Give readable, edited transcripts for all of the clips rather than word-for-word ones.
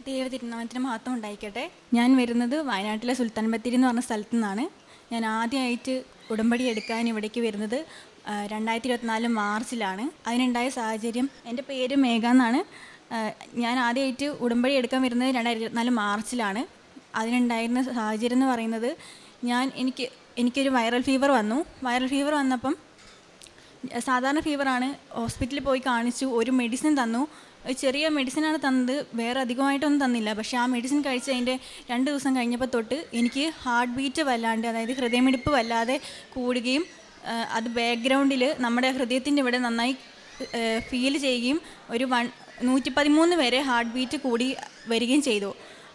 ദൈവതിരുനാമത്തിന് മഹത്വം ഉണ്ടായിക്കട്ടെ. ഞാൻ വരുന്നത് വയനാട്ടിലെ സുൽത്താൻ ബത്തേരി എന്ന് പറഞ്ഞ സ്ഥലത്തു നിന്നാണ്. ഞാൻ ആദ്യമായിട്ട് ഉടമ്പടി എടുക്കാൻ ഇവിടേക്ക് വരുന്നത് 2024 മാർച്ചിലാണ്. അതിനുണ്ടായ സാഹചര്യം, എൻ്റെ പേര് മേഘ എന്നാണ്. ഞാൻ ആദ്യമായിട്ട് ഉടമ്പടി എടുക്കാൻ വരുന്നത് 2024 മാർച്ചിലാണ്. അതിനുണ്ടായിരുന്ന സാഹചര്യം എന്ന് പറയുന്നത്, എനിക്കൊരു വൈറൽ ഫീവർ വന്നു. വൈറൽ ഫീവർ വന്നപ്പം സാധാരണ ഫീവറാണ്. ഹോസ്പിറ്റലിൽ പോയി കാണിച്ചു. ഒരു മെഡിസിൻ തന്നു. ചെറിയ മെഡിസിനാണ് തന്നത്, വേറെ അധികമായിട്ടൊന്നും തന്നില്ല. പക്ഷേ ആ മെഡിസിൻ കഴിച്ച് അതിൻ്റെ 2 ദിവസം കഴിഞ്ഞപ്പോൾ തൊട്ട് എനിക്ക് ഹാർട്ട് ബീറ്റ് വല്ലാണ്ട്, അതായത് ഹൃദയമിടിപ്പ് വല്ലാതെ കൂടുകയും അത് ബാക്ക്ഗ്രൗണ്ടിൽ നമ്മുടെ ഹൃദയത്തിൻ്റെ ഇവിടെ നന്നായി ഫീൽ ചെയ്യുകയും 113 വരെ ഹാർട്ട് ബീറ്റ് കൂടി വരികയും ചെയ്തു.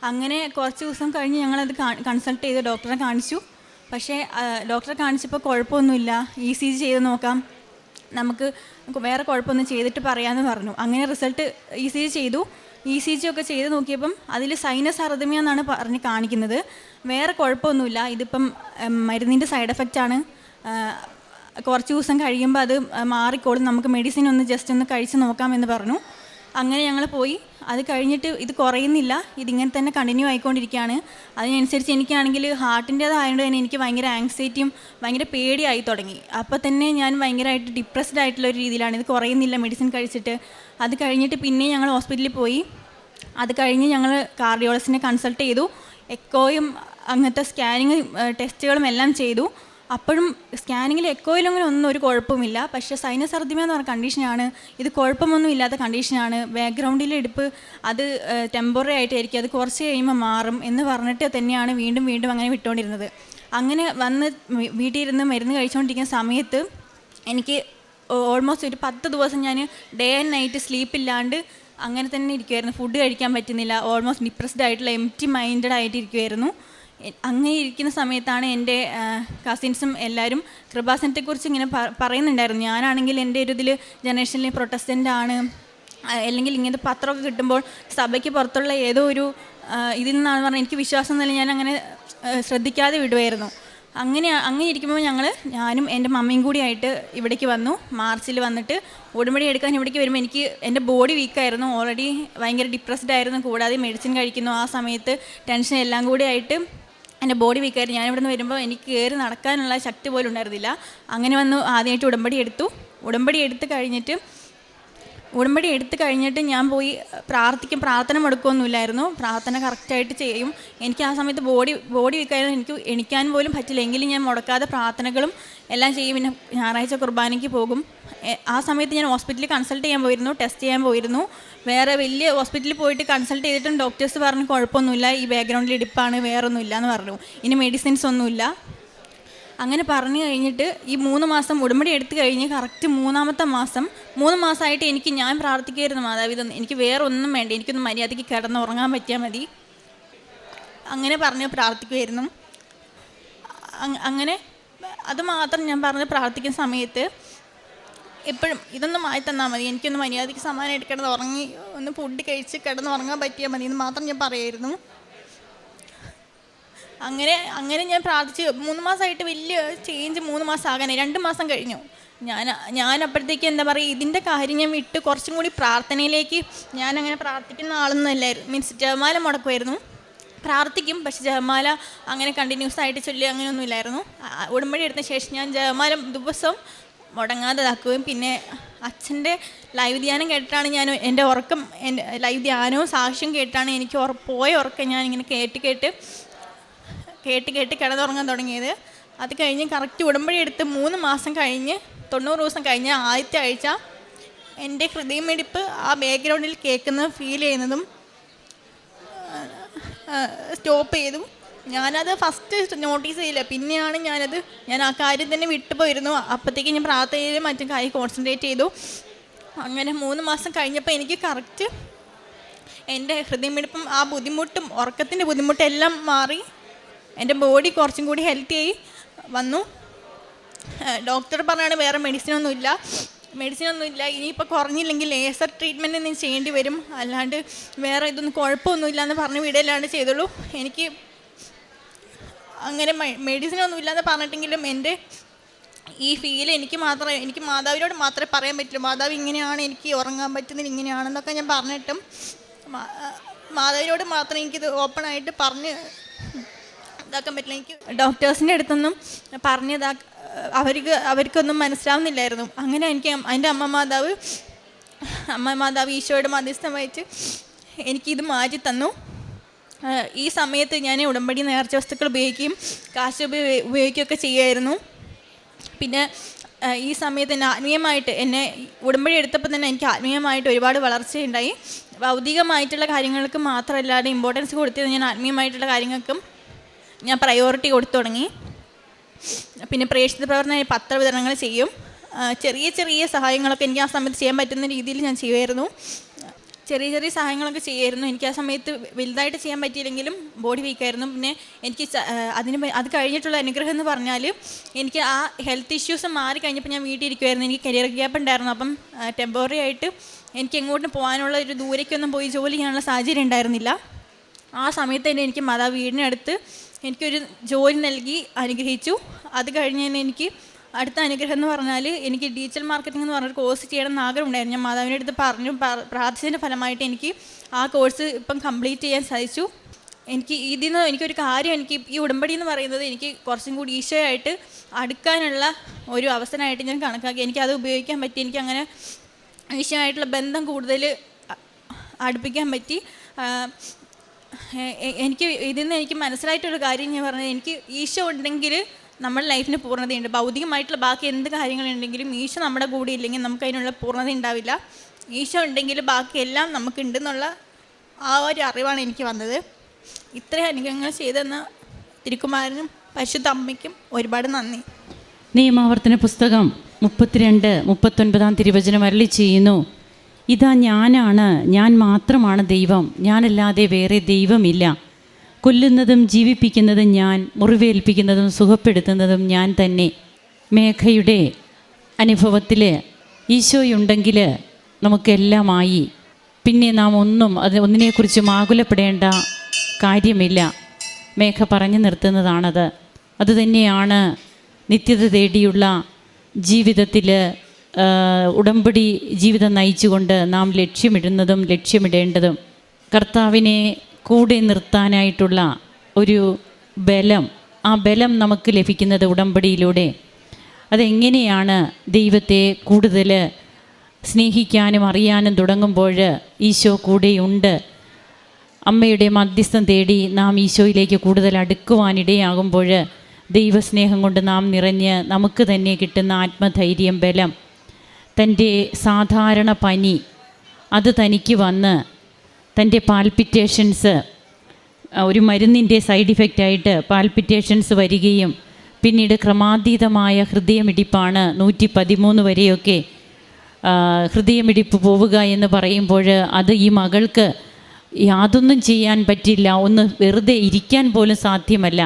അങ്ങനെ കുറച്ച് ദിവസം കഴിഞ്ഞ് ഞങ്ങളത് കൺസൾട്ട് ചെയ്ത് ഡോക്ടറെ കാണിച്ചു. പക്ഷേ ഡോക്ടറെ കാണിച്ചപ്പോൾ കുഴപ്പമൊന്നുമില്ല, ECG ചെയ്ത് നോക്കാം, നമുക്ക് വേറെ കുഴപ്പമൊന്നും ചെയ്തിട്ട് പറയാമെന്ന് പറഞ്ഞു. അങ്ങനെ റിസൾട്ട് ECG ചെയ്തു. ECG ഒക്കെ ചെയ്ത് നോക്കിയപ്പം അതിൽ സൈനസ് അർദമിയ എന്നാണ് പറഞ്ഞ് കാണിക്കുന്നത്. വേറെ കുഴപ്പമൊന്നുമില്ല, ഇതിപ്പം മരുന്നിൻ്റെ സൈഡ് എഫക്റ്റാണ്, കുറച്ച് ദിവസം കഴിയുമ്പോൾ അത് മാറിക്കോളും, നമുക്ക് മെഡിസിൻ ഒന്ന് ജസ്റ്റ് ഒന്ന് കഴിച്ച് നോക്കാമെന്ന് പറഞ്ഞു. അങ്ങനെ ഞങ്ങൾ പോയി. അത് കഴിഞ്ഞിട്ട് ഇത് കുറയുന്നില്ല, ഇതിങ്ങനെ തന്നെ കണ്ടിന്യൂ ആയിക്കൊണ്ടിരിക്കുകയാണ്. അതിനനുസരിച്ച് എനിക്കാണെങ്കിൽ ഹാർട്ടിൻ്റേതായതുകൊണ്ട് തന്നെ എനിക്ക് ഭയങ്കര ആങ്സൈറ്റിയും ഭയങ്കര പേടിയായി തുടങ്ങി. അപ്പോൾ തന്നെ ഞാൻ ഭയങ്കരമായിട്ട് ഡിപ്രസ്ഡ് ആയിട്ടുള്ള ഒരു രീതിയിലാണ്. ഇത് കുറയുന്നില്ല മെഡിസിൻ കഴിച്ചിട്ട്. അത് കഴിഞ്ഞിട്ട് പിന്നെ ഞങ്ങൾ ഹോസ്പിറ്റലിൽ പോയി. അത് കഴിഞ്ഞ് ഞങ്ങൾ കാർഡിയോളജിസ്റ്റിനെ കൺസൾട്ട് ചെയ്തു. എക്കോയും അങ്ങനത്തെ സ്കാനിങ് ടെസ്റ്റുകളും എല്ലാം ചെയ്തു. അപ്പോഴും സ്കാനിങ്ങിൽ എക്കോയിലങ്ങനെ ഒന്നും ഒരു കുഴപ്പമില്ല. പക്ഷേ സൈനസ് അർദമിയ എന്ന് പറഞ്ഞ കണ്ടീഷനാണ്. ഇത് കുഴപ്പമൊന്നും ഇല്ലാത്ത കണ്ടീഷനാണ്. ബാക്ക്ഗ്രൗണ്ടിലെ ഇടുപ്പ് അത് ടെമ്പററി ആയിട്ടായിരിക്കും, അത് കുറച്ച് കഴിയുമ്പോൾ മാറും എന്ന് പറഞ്ഞിട്ട് തന്നെയാണ് വീണ്ടും വീണ്ടും അങ്ങനെ വിട്ടുകൊണ്ടിരുന്നത്. അങ്ങനെ വന്ന് വീട്ടിൽ ഇരുന്ന് മരുന്ന് കഴിച്ചുകൊണ്ടിരിക്കുന്ന സമയത്ത് എനിക്ക് ഓൾമോസ്റ്റ് ഒരു 10 ദിവസം ഞാൻ ഡേ ആൻഡ് നൈറ്റ് സ്ലീപ്പില്ലാണ്ട് അങ്ങനെ തന്നെ ഇരിക്കുമായിരുന്നു. ഫുഡ് കഴിക്കാൻ പറ്റുന്നില്ല, ഓൾമോസ്റ്റ് ഡിപ്രസ്ഡ് ആയിട്ടുള്ള എംപ്റ്റി മൈൻഡഡ് ആയിട്ടിരിക്കുമായിരുന്നു. അങ്ങനെ ഇരിക്കുന്ന സമയത്താണ് എൻ്റെ കസിൻസും എല്ലാവരും കൃപാസനത്തെക്കുറിച്ച് ഇങ്ങനെ പറയുന്നുണ്ടായിരുന്നു. ഞാനാണെങ്കിൽ എൻ്റെ ഒരു ഇതിൽ ജനറേഷനിൽ പ്രൊട്ടസ്റ്റൻ്റ് ആണ്, അല്ലെങ്കിൽ ഇങ്ങനത്തെ പത്രമൊക്കെ കിട്ടുമ്പോൾ സഭയ്ക്ക് പുറത്തുള്ള ഏതോ ഒരു ഇതിൽ നിന്നാണെന്ന് പറഞ്ഞാൽ എനിക്ക് വിശ്വാസം എന്നല്ല, ഞാൻ അങ്ങനെ ശ്രദ്ധിക്കാതെ വിടുമായിരുന്നു. അങ്ങനെ ഇരിക്കുമ്പോൾ ഞാനും എൻ്റെ മമ്മിയും കൂടിയായിട്ട് ഇവിടേക്ക് വന്നു. മാർച്ചിൽ വന്നിട്ട് ഉടമ്പടി എടുക്കാൻ ഇവിടേക്ക് വരുമ്പോൾ എനിക്ക് എൻ്റെ ബോഡി വീക്കായിരുന്നു, ഓൾറെഡി ഭയങ്കര ഡിപ്രസ്ഡ് ആയിരുന്നു. കൂടാതെ മെഡിസിൻ കഴിക്കുന്നു, ആ സമയത്ത് ടെൻഷൻ എല്ലാം കൂടി ആയിട്ട് എൻ്റെ ബോഡി വീക്കായിരുന്നു. ഞാനിവിടെ നിന്ന് വരുമ്പോൾ എനിക്ക് കയറി നടക്കാനുള്ള ശക്തി പോലും ഉണ്ടായിരുന്നില്ല. അങ്ങനെ വന്നു ആദ്യമായിട്ട് ഉടമ്പടി എടുത്തു. ഉടമ്പടി എടുത്ത് കഴിഞ്ഞിട്ട് ഞാൻ പോയി പ്രാർത്ഥന മുടക്കമൊന്നുമില്ലായിരുന്നു. പ്രാർത്ഥന കറക്റ്റായിട്ട് ചെയ്യും. എനിക്ക് ആ സമയത്ത് ബോഡി വീക്കായിരുന്നു, എനിക്ക് എണിക്കാൻ പോലും പറ്റില്ല. എങ്കിലും ഞാൻ മുടക്കാതെ പ്രാർത്ഥനകളും എല്ലാം ചെയ്യും. പിന്നെ ഞായറാഴ്ച കുർബാനയ്ക്ക് പോകും. ആ സമയത്ത് ഞാൻ ഹോസ്പിറ്റലിൽ കൺസൾട്ട് ചെയ്യാൻ പോയിരുന്നു, ടെസ്റ്റ് ചെയ്യാൻ പോയിരുന്നു. വേറെ വലിയ ഹോസ്പിറ്റലിൽ പോയിട്ട് കൺസൾട്ട് ചെയ്തിട്ടും ഡോക്ടേഴ്സ് പറഞ്ഞു കുഴപ്പമൊന്നുമില്ല, ഈ ബാക്ക്ഗ്രൗണ്ടിൽ ഇടിപ്പാണ്, വേറൊന്നുമില്ല എന്ന് പറഞ്ഞു. ഇനി മെഡിസിൻസ് ഒന്നുമില്ല. അങ്ങനെ പറഞ്ഞു കഴിഞ്ഞിട്ട് ഈ 3 മാസം ഉടമ്പടി എടുത്തു കഴിഞ്ഞ് കറക്റ്റ് 3-ാമത്തെ മാസം, 3 മാസമായിട്ട് ഞാൻ പ്രാർത്ഥിക്കുമായിരുന്നു, മാതാപിതാ എനിക്ക് വേറെ ഒന്നും വേണ്ട, എനിക്കൊന്ന് മര്യാദയ്ക്ക് കിടന്നുറങ്ങാൻ പറ്റിയാൽ മതി, അങ്ങനെ പറഞ്ഞ് പ്രാർത്ഥിക്കുമായിരുന്നു. അങ്ങനെ അത് മാത്രം ഞാൻ പറഞ്ഞ് പ്രാർത്ഥിക്കുന്ന സമയത്ത് എപ്പോഴും ഇതൊന്നും മാറ്റി തന്നാൽ മതി, എനിക്കൊന്ന് മര്യാദയ്ക്ക് സമാധാനമായിട്ട് കിടന്നുറങ്ങി ഒന്ന് ഫുഡ് കഴിച്ച് കിടന്നുറങ്ങാൻ പറ്റിയാൽ മതി എന്ന് മാത്രം ഞാൻ പറയുമായിരുന്നു. അങ്ങനെ ഞാൻ പ്രാർത്ഥിച്ച് 3 മാസമായിട്ട് വലിയ ചേഞ്ച് 3 മാസം ആകാനായി. 2 മാസം കഴിഞ്ഞു. ഞാൻ അപ്പോഴത്തേക്ക് എന്താ പറയുക, ഇതിൻ്റെ കാര്യം ഞാൻ വിട്ട് കുറച്ചും കൂടി പ്രാർത്ഥനയിലേക്ക്, ഞാനങ്ങനെ പ്രാർത്ഥിക്കുന്ന ആളൊന്നുമല്ലായിരുന്നു. മീൻസ് ജപമാല മുടക്കുമായിരുന്നു, പ്രാർത്ഥിക്കും, പക്ഷെ ജപമാല അങ്ങനെ കണ്ടിന്യൂസ് ആയിട്ട് ചൊല്ലി അങ്ങനെയൊന്നും ഇല്ലായിരുന്നു. ഉടമ്പടി എടുത്ത ശേഷം ഞാൻ ജപമാല ദിവസം മുടങ്ങാതെ ഇതാക്കുകയും പിന്നെ അച്ഛൻ്റെ ലൈവ് ധ്യാനം കേട്ടിട്ടാണ് എൻ്റെ ഉറക്കം, എൻ്റെ ലൈവ് ധ്യാനവും സാക്ഷ്യം കേട്ടാണ് എനിക്ക് പോയ ഉറക്കം ഞാനിങ്ങനെ കേട്ട് കിടന്നുറങ്ങാൻ തുടങ്ങിയത്. അത് കഴിഞ്ഞ് കറക്റ്റ് ഉടമ്പടി എടുത്ത് 3 മാസം കഴിഞ്ഞ് 90 ദിവസം കഴിഞ്ഞ് ആദ്യത്തെ ആഴ്ച എൻ്റെ ഹൃദയമിടിപ്പ് ആ ബാക്ക്ഗ്രൗണ്ടിൽ കേൾക്കുന്നത് ഫീൽ ചെയ്യുന്നതും സ്റ്റോപ്പ് ചെയ്തു. ഞാനത് ഫസ്റ്റ് നോട്ടീസ് ചെയ്യില്ല, പിന്നെയാണ് ഞാൻ ആ കാര്യം തന്നെ വിട്ടുപോയിരുന്നു. അപ്പോഴത്തേക്ക് ഞാൻ പ്രാർത്ഥനയിലും മറ്റും കാര്യം കോൺസെൻട്രേറ്റ് ചെയ്തു. അങ്ങനെ 3 മാസം കഴിഞ്ഞപ്പോൾ എനിക്ക് കറക്റ്റ് എൻ്റെ ഹൃദയമിടിപ്പും ആ ബുദ്ധിമുട്ടും ഉറക്കത്തിൻ്റെ ബുദ്ധിമുട്ടും എല്ലാം മാറി. എൻ്റെ ബോഡി കുറച്ചും കൂടി ഹെൽത്തി ആയി വന്നു. ഡോക്ടർ പറഞ്ഞാണ് വേറെ മെഡിസിനൊന്നുമില്ല, ഇനിയിപ്പോൾ കുറഞ്ഞില്ലെങ്കിൽ ലേസർ ട്രീറ്റ്മെൻറ്റ് എന്തെങ്കിലും ചെയ്യേണ്ടി വരും, അല്ലാണ്ട് വേറെ ഇതൊന്നും കുഴപ്പമൊന്നുമില്ല എന്ന് പറഞ്ഞ് വിടലാണ്ട് ചെയ്തുള്ളൂ. എനിക്ക് അങ്ങനെ മെഡിസിനൊന്നുമില്ലാന്ന് പറഞ്ഞിട്ടെങ്കിലും എൻ്റെ ഈ ഫീൽ എനിക്ക് മാതാവിനോട് മാത്രമേ പറയാൻ പറ്റുള്ളൂ. മാതാവ് ഇങ്ങനെയാണ്, എനിക്ക് ഉറങ്ങാൻ പറ്റുന്നില്ല, ഇങ്ങനെയാണെന്നൊക്കെ ഞാൻ പറഞ്ഞിട്ടും മാതാവിനോട് മാത്രം എനിക്കിത് ഓപ്പണായിട്ട് പറഞ്ഞ് ഇതാക്കാൻ പറ്റില്ല. എനിക്ക് ഡോക്ടേഴ്സിൻ്റെ അടുത്തൊന്നും അവർക്കൊന്നും മനസ്സിലാവുന്നില്ലായിരുന്നു. അങ്ങനെ എനിക്ക് എൻ്റെ അമ്മ മാതാവ് ഈശോയുടെ മധ്യസ്ഥം വഹിച്ച് എനിക്കിത് മാറ്റി തന്നു. ഈ സമയത്ത് ഞാൻ ഉടമ്പടി നേർച്ച വസ്തുക്കൾ ഉപയോഗിക്കുകയും കാശ് ഉപയോഗിക്കുകയൊക്കെ ചെയ്യുമായിരുന്നു. പിന്നെ ഈ സമയത്ത് എന്നെ ആത്മീയമായിട്ട് ഉടമ്പടി എടുത്തപ്പോൾ തന്നെ എനിക്ക് ആത്മീയമായിട്ട് ഒരുപാട് വളർച്ചയുണ്ടായി. ഭൗതികമായിട്ടുള്ള കാര്യങ്ങൾക്ക് മാത്രമല്ലാതെ ഇമ്പോർട്ടൻസ് കൊടുത്തത് ഞാൻ ആത്മീയമായിട്ടുള്ള കാര്യങ്ങൾക്കും ഞാൻ പ്രയോറിറ്റി കൊടുത്തു തുടങ്ങി. പിന്നെ പ്രേക്ഷിത പ്രവർത്തന പത്രവിതരണങ്ങൾ ചെയ്യും. ചെറിയ ചെറിയ സഹായങ്ങളൊക്കെ എനിക്ക് ആ സമയത്ത് ചെയ്യാൻ പറ്റുന്ന രീതിയിൽ ഞാൻ ചെയ്യുമായിരുന്നു. ചെറിയ സഹായങ്ങളൊക്കെ ചെയ്യുമായിരുന്നു. എനിക്ക് ആ സമയത്ത് വലുതായിട്ട് ചെയ്യാൻ പറ്റിയില്ലെങ്കിലും ബോഡി വീക്കായിരുന്നു. പിന്നെ എനിക്ക് അത് കഴിഞ്ഞിട്ടുള്ള അനുഗ്രഹം എന്ന് പറഞ്ഞാൽ എനിക്ക് ആ ഹെൽത്ത് ഇഷ്യൂസ് മാറി കഴിഞ്ഞപ്പോൾ ഞാൻ വീട്ടിൽ ഇരിക്കുമായിരുന്നു. എനിക്ക് കരിയർ ഗ്യാപ്പ് ഉണ്ടായിരുന്നു. അപ്പം ടെമ്പററി ആയിട്ട് എനിക്ക് എങ്ങോട്ടും പോകാനുള്ള ഒരു ദൂരേക്കൊന്നും പോയി ജോലി ചെയ്യാനുള്ള സാഹചര്യം ഉണ്ടായിരുന്നില്ല. ആ സമയത്ത് തന്നെ എനിക്ക് മാതാവ് വീടിനടുത്ത് എനിക്കൊരു ജോലി നൽകി അനുഗ്രഹിച്ചു. അത് കഴിഞ്ഞ് തന്നെ എനിക്ക് അടുത്ത അനുഗ്രഹം എന്ന് പറഞ്ഞാൽ എനിക്ക് ഡിജിറ്റൽ മാർക്കറ്റിംഗ് എന്ന് പറഞ്ഞൊരു കോഴ്സ് ചെയ്യണം എന്ന് ആഗ്രഹം ഉണ്ടായിരുന്നു. ഞാൻ മാതാവിൻ്റെ അടുത്ത് പ്രാർത്ഥിച്ചതിൻ്റെ ഫലമായിട്ട് എനിക്ക് ആ കോഴ്സ് ഇപ്പം കംപ്ലീറ്റ് ചെയ്യാൻ സാധിച്ചു. എനിക്കൊരു കാര്യം ഈ ഉടമ്പടി എന്ന് പറയുന്നത് എനിക്ക് കുറച്ചും കൂടി ഈശോയായിട്ട് അടുക്കാനുള്ള ഒരു അവസരമായിട്ട് ഞാൻ കണക്കാക്കി. എനിക്കത് ഉപയോഗിക്കാൻ പറ്റി. എനിക്കങ്ങനെ ഈശോയായിട്ടുള്ള ബന്ധം കൂടുതൽ അടുപ്പിക്കാൻ പറ്റി. എനിക്ക് മനസ്സിലായിട്ടൊരു കാര്യം ഞാൻ പറഞ്ഞത്, എനിക്ക് ഈശോ ഉണ്ടെങ്കിൽ നമ്മുടെ ലൈഫിന് പൂർണ്ണതയുണ്ട്. ഭൗതികമായിട്ടുള്ള ബാക്കി എന്ത് കാര്യങ്ങളുണ്ടെങ്കിലും ഈശോ നമ്മുടെ കൂടെ ഇല്ലെങ്കിൽ നമുക്ക് അതിനുള്ള പൂർണ്ണത ഉണ്ടാവില്ല. ഈശോ ഉണ്ടെങ്കിൽ ബാക്കിയെല്ലാം നമുക്കുണ്ടെന്നുള്ള ആ ഒരു അറിവാണ് എനിക്ക് വന്നത്. ഇത്രയും അനുഗ്രഹങ്ങൾ ചെയ്തെന്ന തിരുക്കുമാരനും പരിശുദ്ധ അമ്മയ്ക്കും ഒരുപാട് നന്ദി. നിയമാവർത്തന പുസ്തകം 32:39 തിരുവചനം അരുളി ചെയ്യുന്നു, ഇതാ ഞാൻ മാത്രമാണ് ദൈവം, ഞാനല്ലാതെ വേറെ ദൈവമില്ല. കൊല്ലുന്നതും ജീവിപ്പിക്കുന്നതും ഞാൻ, മുറിവേൽപ്പിക്കുന്നതും സുഖപ്പെടുത്തുന്നതും ഞാൻ തന്നെ. മേഘയുടെ അനുഭവത്തിൽ ഈശോയുണ്ടെങ്കിൽ നമുക്കെല്ലാമായി. പിന്നെ നാം ഒന്നിനെക്കുറിച്ചും ആകുലപ്പെടേണ്ട കാര്യമില്ല. മേഘ പറഞ്ഞു നിർത്തുന്നതാണത്. അതുതന്നെയാണ് നിത്യത തേടിയുള്ള ജീവിതത്തിൽ ഉടമ്പടി ജീവിതം നയിച്ചുകൊണ്ട് നാം ലക്ഷ്യമിടേണ്ടതും. കർത്താവിനെ കൂടെ നിർത്താനായിട്ടുള്ള ഒരു ബലം, ആ ബലം നമുക്ക് ലഭിക്കുന്നത് ഉടമ്പടിയിലൂടെ. അതെങ്ങനെയാണ്? ദൈവത്തെ കൂടുതൽ സ്നേഹിക്കാനും അറിയാനും തുടങ്ങുമ്പോൾ ഈശോ കൂടെയുണ്ട്. അമ്മയുടെ മധ്യസ്ഥം തേടി നാം ഈശോയിലേക്ക് കൂടുതൽ അടുക്കുവാനിടയാകുമ്പോൾ ദൈവസ്നേഹം കൊണ്ട് നാം നിറഞ്ഞ് നമുക്ക് തന്നെ കിട്ടുന്ന ആത്മധൈര്യം, ബലം, തൻ്റെ സാധാരണ പനി അത് തനിക്ക് വന്ന് തൻ്റെ പാൽപിറ്റേഷൻസ്, ഒരു മരുന്നിൻ്റെ സൈഡ് ഇഫക്റ്റായിട്ട് പാൽപിറ്റേഷൻസ് വരികയും പിന്നീട് ക്രമാതീതമായ ഹൃദയമിടിപ്പാണ് 113 വരെയൊക്കെ ഹൃദയമിടിപ്പ് പോവുക എന്ന് പറയുമ്പോൾ അത് ഈ മകൾക്ക് യാതൊന്നും ചെയ്യാൻ പറ്റില്ല, ഒന്ന് വെറുതെ ഇരിക്കാൻ പോലും സാധ്യമല്ല.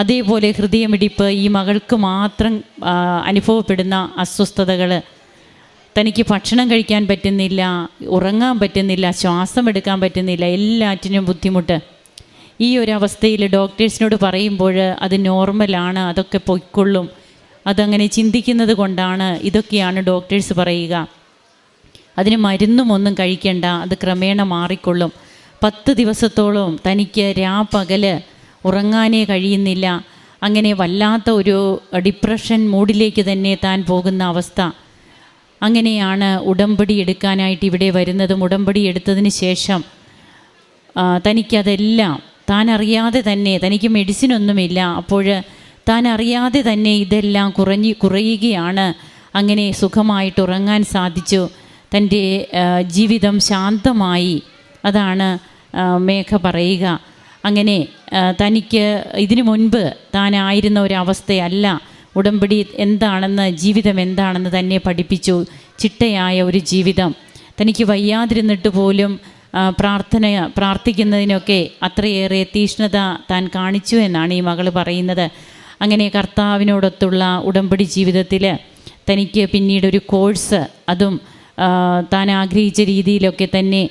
അതേപോലെ ഹൃദയമിടിപ്പ് ഈ മകൾക്ക് മാത്രം അനുഭവപ്പെടുന്ന അസ്വസ്ഥതകൾ, തനിക്ക് ഭക്ഷണം കഴിക്കാൻ പറ്റുന്നില്ല, ഉറങ്ങാൻ പറ്റുന്നില്ല, ശ്വാസം എടുക്കാൻ പറ്റുന്നില്ല, എല്ലാറ്റിനും ബുദ്ധിമുട്ട്. ഈ ഒരു അവസ്ഥയിൽ ഡോക്ടേഴ്സിനോട് പറയുമ്പോൾ അത് നോർമലാണ്, അതൊക്കെ പൊയ്ക്കൊള്ളും, അതങ്ങനെ ചിന്തിക്കുന്നത് കൊണ്ടാണ് ഇതൊക്കെയാണ് ഡോക്ടേഴ്സ് പറയുക. അതിന് മരുന്നും ഒന്നും കഴിക്കേണ്ട, അത് ക്രമേണ മാറിക്കൊള്ളും. 10 ദിവസത്തോളം തനിക്ക് പകൽ ഉറങ്ങാനേ കഴിയുന്നില്ല. അങ്ങനെ വല്ലാത്ത ഒരു ഡിപ്രഷൻ മൂഡിലേക്ക് തന്നെ താൻ പോകുന്ന അവസ്ഥ. അങ്ങനെയാണ് ഉടമ്പടി എടുക്കാനായിട്ട് ഇവിടെ വരുന്നതും. ഉടമ്പടി എടുത്തതിന് ശേഷം തനിക്കതെല്ലാം താൻ അറിയാതെ തന്നെ, തനിക്ക് മെഡിസിനൊന്നുമില്ല, അപ്പോൾ താൻ അറിയാതെ തന്നെ ഇതെല്ലാം കുറയുകയാണ്. അങ്ങനെ സുഖമായിട്ട് ഉറങ്ങാൻ സാധിച്ചു. തൻ്റെ ജീവിതം ശാന്തമായി. അതാണ് മേഘ പറയുക. അങ്ങനെ തനിക്ക് ഇതിനു മുൻപ് താനായിരുന്ന ഒരവസ്ഥയല്ല ഉടമ്പടി എന്താണെന്ന്, ജീവിതം എന്താണെന്ന് തന്നെ പഠിപ്പിച്ചു. ചിട്ടയായ ഒരു ജീവിതം. തനിക്ക് വയ്യാതിരുന്നിട്ട് പോലും പ്രാർത്ഥിക്കുന്നതിനൊക്കെ അത്രയേറെ തീഷ്ണത താൻ കാണിച്ചു എന്നാണ് ഈ മകൾ പറയുന്നത്. അങ്ങനെ കർത്താവിനോടൊത്തുള്ള ഉടമ്പടി ജീവിതത്തിൽ തനിക്ക് പിന്നീടൊരു കോഴ്സ്, അതും താൻ ആഗ്രഹിച്ച രീതിയിലൊക്കെ തന്നെ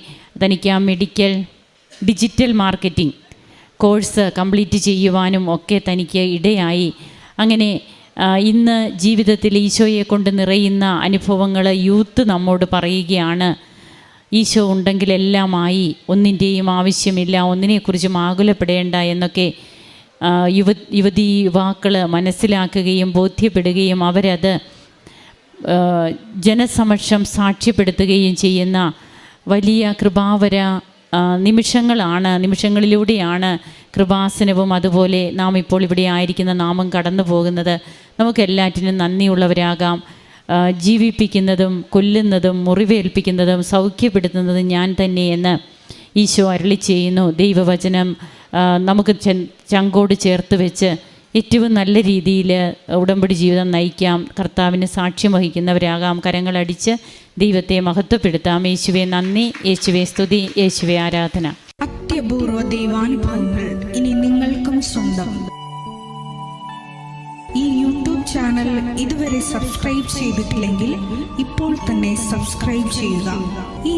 തനിക്ക് ആ ഡിജിറ്റൽ മാർക്കറ്റിംഗ് കോഴ്സ് കംപ്ലീറ്റ് ചെയ്യുവാനും ഒക്കെ തനിക്ക് ഇടയായി. അങ്ങനെ ഇന്ന് ജീവിതത്തിൽ ഈശോയെ കൊണ്ട് നിറയുന്ന അനുഭവങ്ങൾ യൂത്ത് നമ്മോട് പറയുകയാണ്. ഈശോ ഉണ്ടെങ്കിൽ എല്ലാമായി, ഒന്നിൻ്റെയും ആവശ്യമില്ല, ഒന്നിനെക്കുറിച്ചും ആകുലപ്പെടേണ്ട എന്നൊക്കെ യുവാക്കൾ മനസ്സിലാക്കുകയും ബോധ്യപ്പെടുകയും അവരത് ജനസമക്ഷം സാക്ഷ്യപ്പെടുത്തുകയും ചെയ്യുന്ന വലിയ കൃപാവര നിമിഷങ്ങളിലൂടെയാണ് കൃപാസനവും അതുപോലെ നാം ഇപ്പോൾ ഇവിടെ ആയിരിക്കുന്ന നാമം കടന്നു പോകുന്നത്. നമുക്കെല്ലാറ്റിനും നന്ദിയുള്ളവരാകാം. ജീവിപ്പിക്കുന്നതും കൊല്ലുന്നതും മുറിവേൽപ്പിക്കുന്നതും സൗഖ്യപ്പെടുത്തുന്നതും ഞാൻ തന്നെയെന്ന് ഈശോ അരുളി ചെയ്യുന്നു. ദൈവവചനം നമുക്ക് ചങ്കോട് ചേർത്ത് വെച്ച് ഏറ്റവും നല്ല രീതിയിൽ ഉടമ്പടി ജീവിതം നയിക്കാം. കർത്താവിന് സാക്ഷ്യം വഹിക്കുന്നവരാകാം. കരങ്ങളടിച്ച് ദൈവത്തെ മഹത്വപ്പെടുത്താം. യേശുവെ നന്ദി, യേശുവെ സ്തുതി, യേശുവെ ആരാധന. അത്യപൂർവ ദൈവാനുഭവങ്ങൾ ഇനി നിങ്ങൾക്കും സ്വന്തം. ഈ യൂട്യൂബ് ചാനൽ ഇതുവരെ സബ്സ്ക്രൈബ് ചെയ്തിട്ടില്ലെങ്കിൽ ഇപ്പോൾ തന്നെ സബ്സ്ക്രൈബ് ചെയ്യുക. ഈ